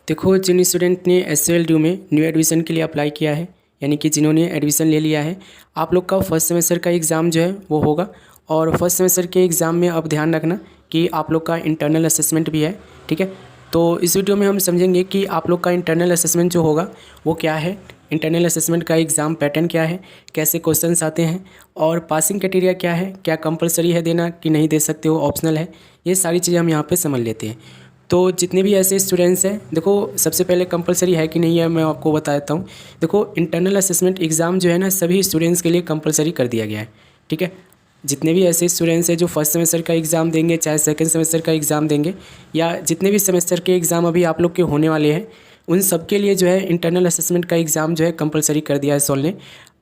देखो, जिन स्टूडेंट ने SCL में न्यू एडमिशन के लिए अप्लाई किया है, यानी कि जिन्होंने एडमिशन ले लिया है, आप लोग का फर्स्ट सेमेस्टर का एग्ज़ाम जो है वो होगा। और फर्स्ट सेमेस्टर के एग्ज़ाम में अब ध्यान रखना कि आप लोग का इंटरनल असेसमेंट भी है, ठीक है। तो इस वीडियो में हम समझेंगे कि आप लोग का इंटरनल असेसमेंट जो होगा वो क्या है, इंटरनल असेसमेंट का एग्ज़ाम पैटर्न क्या है, कैसे क्वेश्चंस आते हैं और पासिंग क्राइटेरिया क्या है, क्या कंपलसरी है देना कि नहीं दे सकते हो, ऑप्शनल है। ये सारी चीज़ें हम यहाँ पे समझ लेते हैं। तो जितने भी ऐसे स्टूडेंट्स हैं, देखो सबसे पहले कंपलसरी है कि नहीं है मैं आपको बता देता हूँ। देखो, इंटरनल असेसमेंट एग्ज़ाम जो है ना सभी स्टूडेंट्स के लिए कंपलसरी कर दिया गया है, ठीक है। जितने भी ऐसे स्टूडेंट्स हैं जो फर्स्ट सेमेस्टर का एग्ज़ाम देंगे, चाहे सेकंड सेमेस्टर का एग्ज़ाम देंगे, या जितने भी सेमेस्टर के एग्ज़ाम अभी आप लोग के होने वाले हैं, उन सब के लिए जो है इंटरनल असेसमेंट का एग्ज़ाम जो है कंपलसरी कर दिया है सॉल ने।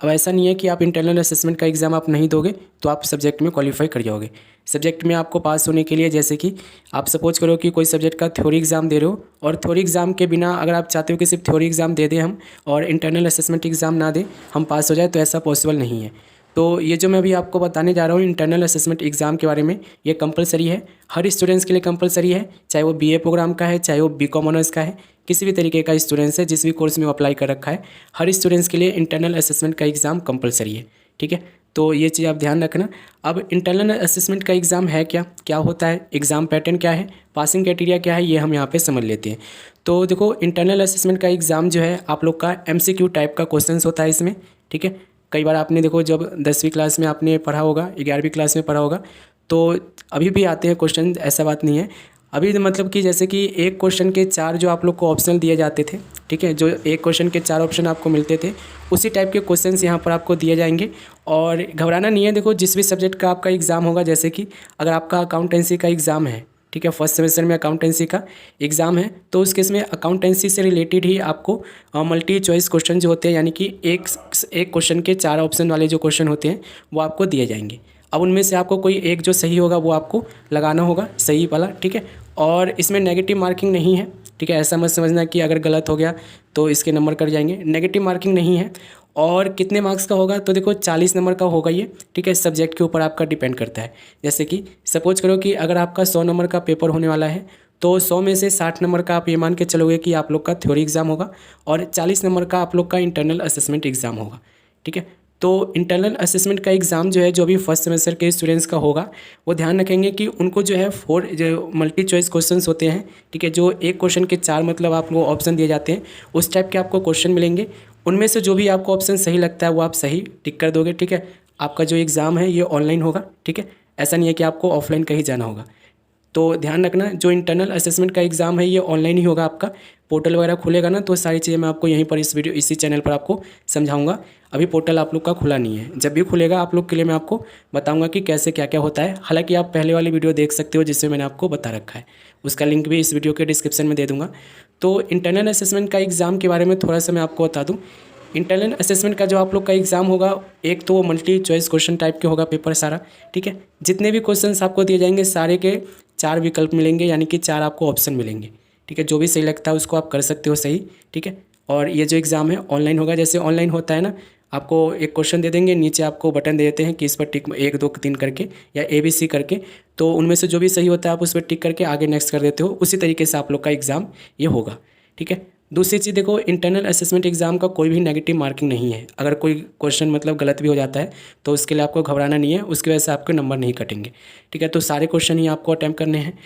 अब ऐसा नहीं है कि आप इंटरनल असेसमेंट का एग्ज़ाम आप नहीं दोगे तो आप सब्जेक्ट में क्वालिफाई कर जाओगे। सब्जेक्ट में आपको पास होने के लिए, जैसे कि आप सपोज करो कि कोई सब्जेक्ट का थ्योरी एग्ज़ाम दे रहे हो और थ्योरी एग्ज़ाम के बिना अगर आप चाहते हो कि सिर्फ थ्योरी एग्ज़ाम दे दें हम और इंटरनल असेसमेंट एग्ज़ाम ना दें, हम पास हो जाए, तो ऐसा पॉसिबल नहीं है। तो ये जो मैं अभी आपको बताने जा रहा हूँ इंटरनल असेसमेंट एग्ज़ाम के बारे में, ये कंपलसरी है, हर स्टूडेंट्स के लिए कंपलसरी है, चाहे वो BA प्रोग्राम का है, चाहे वो BCom ऑनर्स का है, किसी भी तरीके का स्टूडेंट्स है, जिस भी कोर्स में वो अप्लाई कर रखा है, हर स्टूडेंट्स के लिए इंटरनल असेसमेंट का एग्ज़ाम कंपलसरी है, ठीक है। तो ये चीज़ आप ध्यान रखना। अब इंटरनल असेसमेंट का एग्ज़ाम है क्या, क्या होता है, एग्ज़ाम पैटर्न क्या है, पासिंग क्राइटेरिया क्या है, ये हम यहाँ पे समझ लेते हैं। तो देखो, इंटरनल असेसमेंट का एग्ज़ाम जो है आप लोग का MCQ टाइप का क्वेश्चंस होता है इसमें, ठीक है। कई बार आपने देखो जब 10वीं क्लास में आपने पढ़ा होगा, 11वीं क्लास में पढ़ा होगा, तो अभी भी आते हैं क्वेश्चन, ऐसा बात नहीं है। अभी मतलब कि जैसे कि एक क्वेश्चन के 4 जो आप लोग को ऑप्शनल दिए जाते थे, ठीक है, जो एक क्वेश्चन के 4 ऑप्शन आपको मिलते थे, उसी टाइप के क्वेश्चंस यहाँ पर आपको दिए जाएंगे। और घबराना नहीं है। देखो, जिस भी सब्जेक्ट का आपका एग्ज़ाम होगा, जैसे कि अगर आपका अकाउंटेंसी का एग्ज़ाम है, ठीक है, फर्स्ट सेमेस्टर में अकाउंटेंसी का एग्ज़ाम है, तो उस केस में अकाउंटेंसी से रिलेटेड ही आपको मल्टी चॉइस क्वेश्चन जो होते हैं, यानी कि एक क्वेश्चन के 4 ऑप्शन वाले जो क्वेश्चन होते हैं वो आपको दिए जाएंगे। अब उनमें से आपको कोई एक जो सही होगा वो आपको लगाना होगा, सही वाला, ठीक है। और इसमें नेगेटिव मार्किंग नहीं है, ठीक है। ऐसा मत समझना कि अगर गलत हो गया तो इसके नंबर कट जाएंगे, नेगेटिव मार्किंग नहीं है। और कितने मार्क्स का होगा, तो देखो 40 नंबर का होगा ये, ठीक है। सब्जेक्ट के ऊपर आपका डिपेंड करता है। जैसे कि सपोज करो कि अगर आपका 100 नंबर का पेपर होने वाला है, तो 100 में से 60 नंबर का आप ये मान के चलोगे कि आप लोग का थ्योरी एग्ज़ाम होगा और 40 नंबर का आप लोग का इंटरनल असेसमेंट एग्ज़ाम होगा, ठीक है। तो इंटरनल असेसमेंट का एग्ज़ाम जो है, जो भी फर्स्ट सेमेस्टर के स्टूडेंट्स का होगा, वो ध्यान रखेंगे कि उनको जो है 4 जो मल्टी चॉइस क्वेश्चंस होते हैं, ठीक है, जो एक क्वेश्चन के 4 मतलब आप लोग ऑप्शन दिए जाते हैं, उस टाइप के आपको क्वेश्चन मिलेंगे। उनमें से जो भी आपको ऑप्शन सही लगता है वो आप सही टिक कर दोगे, ठीक है। आपका जो एग्ज़ाम है ये ऑनलाइन होगा, ठीक है। ऐसा नहीं है कि आपको ऑफलाइन कहीं जाना होगा। तो ध्यान रखना, जो इंटरनल असेसमेंट का एग्ज़ाम है ये ऑनलाइन ही होगा। आपका पोर्टल वगैरह खुलेगा ना, तो सारी चीज़ें मैं आपको यहीं पर इसी चैनल पर आपको समझाऊंगा। अभी पोर्टल आप लोग का खुला नहीं है, जब भी खुलेगा आप लोग के लिए मैं आपको बताऊंगा कि कैसे क्या क्या होता है। हालांकि आप पहले वाली वीडियो देख सकते हो जिसमें मैंने आपको बता रखा है, उसका लिंक भी इस वीडियो के डिस्क्रिप्शन में दे दूँगा। तो इंटरनल असेसमेंट का एग्ज़ाम के बारे में थोड़ा सा मैं आपको बता दूँ। इंटरनल असेसमेंट का जो आप लोग का एग्ज़ाम होगा, एक तो वो मल्टी चॉइस क्वेश्चन टाइप के होगा पेपर सारा, ठीक है। जितने भी क्वेश्चंस आपको दिए जाएंगे सारे के 4 विकल्प मिलेंगे, यानी कि 4 आपको ऑप्शन मिलेंगे, ठीक है। जो भी सही लगता है उसको आप कर सकते हो सही, ठीक है। और ये जो एग्ज़ाम है ऑनलाइन होगा। जैसे ऑनलाइन होता है ना, आपको एक क्वेश्चन दे देंगे, नीचे आपको बटन दे देते हैं कि इस पर टिक 1 2 3 करके या ABC करके, तो उनमें से जो भी सही होता है आप उस पर टिक करके आगे नेक्स्ट कर देते हो। उसी तरीके से आप लोग का एग्ज़ाम ये होगा, ठीक है। दूसरी चीज़ देखो, इंटरनल असेसमेंट एग्ज़ाम का कोई भी नेगेटिव मार्किंग नहीं है। अगर कोई क्वेश्चन मतलब गलत भी हो जाता है तो उसके लिए आपको घबराना नहीं है, उसकी वजह से आपके नंबर नहीं कटेंगे, ठीक है। तो सारे क्वेश्चन ही आपको अटैम्प्ट करने हैं।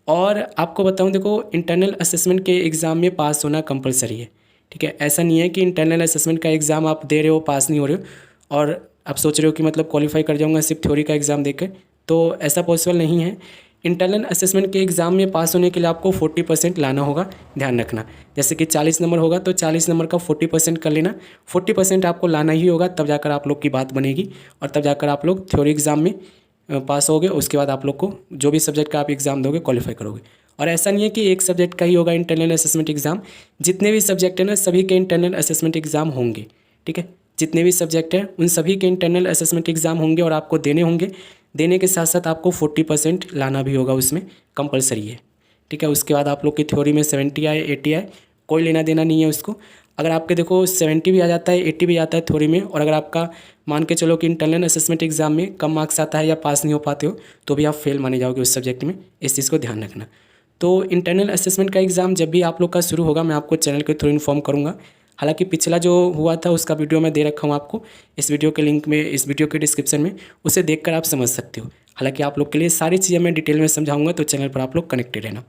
और आपको बताऊं, देखो इंटरनल असेसमेंट के एग्ज़ाम में पास होना कंपलसरी है, ठीक है। ऐसा नहीं है कि इंटरनल असेसमेंट का एग्ज़ाम आप दे रहे हो, पास नहीं हो रहे हो और आप सोच रहे हो कि मतलब क्वालिफाई कर जाऊँगा सिर्फ थ्योरी का एग्ज़ाम देकर, तो ऐसा पॉसिबल नहीं है। इंटरनल असेसमेंट के एग्ज़ाम में पास होने के लिए आपको 40% लाना होगा, ध्यान रखना। जैसे कि 40 नंबर होगा तो 40 नंबर का 40% कर लेना, 40% आपको लाना ही होगा, तब जाकर आप लोग की बात बनेगी और तब जाकर आप लोग थ्योरी एग्ज़ाम में पास होगे। उसके बाद आप लोग को जो भी सब्जेक्ट का आप एग्ज़ाम दोगे क्वालिफाई करोगे। और ऐसा नहीं है कि एक सब्जेक्ट का ही होगा इंटरनल असेसमेंट एग्ज़ाम, जितने भी सब्जेक्ट हैं ना सभी के इंटरनल असेसमेंट एग्ज़ाम होंगे, ठीक है। जितने भी सब्जेक्ट हैं उन सभी के इंटरनल असेसमेंट एग्ज़ाम होंगे और आपको देने होंगे। देने के साथ साथ आपको 40% लाना भी होगा, उसमें कंपलसरी है, ठीक है। उसके बाद आप लोग की थ्योरी में 70 आए 80 आए, कोई लेना देना नहीं है उसको। अगर आपके देखो 70 भी आ जाता है 80 भी आता है थ्योरी में, और अगर आपका मान के चलो कि इंटरनल असेसमेंट एग्ज़ाम में कम मार्क्स आता है या पास नहीं हो पाते हो, तो भी आप फेल माने जाओगे उस सब्जेक्ट में। इस चीज़ को ध्यान रखना। तो इंटरनल असेसमेंट का एग्ज़ाम जब भी आप लोग का शुरू होगा मैं आपको चैनल के थ्रू इन्फॉर्म करूँगा। हालांकि पिछला जो हुआ था उसका वीडियो मैं दे रखा हूँ आपको, इस वीडियो के लिंक में, इस वीडियो के डिस्क्रिप्शन में, उसे देखकर आप समझ सकते हो। हालांकि आप लोग के लिए सारी चीज़ें मैं डिटेल में समझाऊंगा, तो चैनल पर आप लोग कनेक्टेड रहना।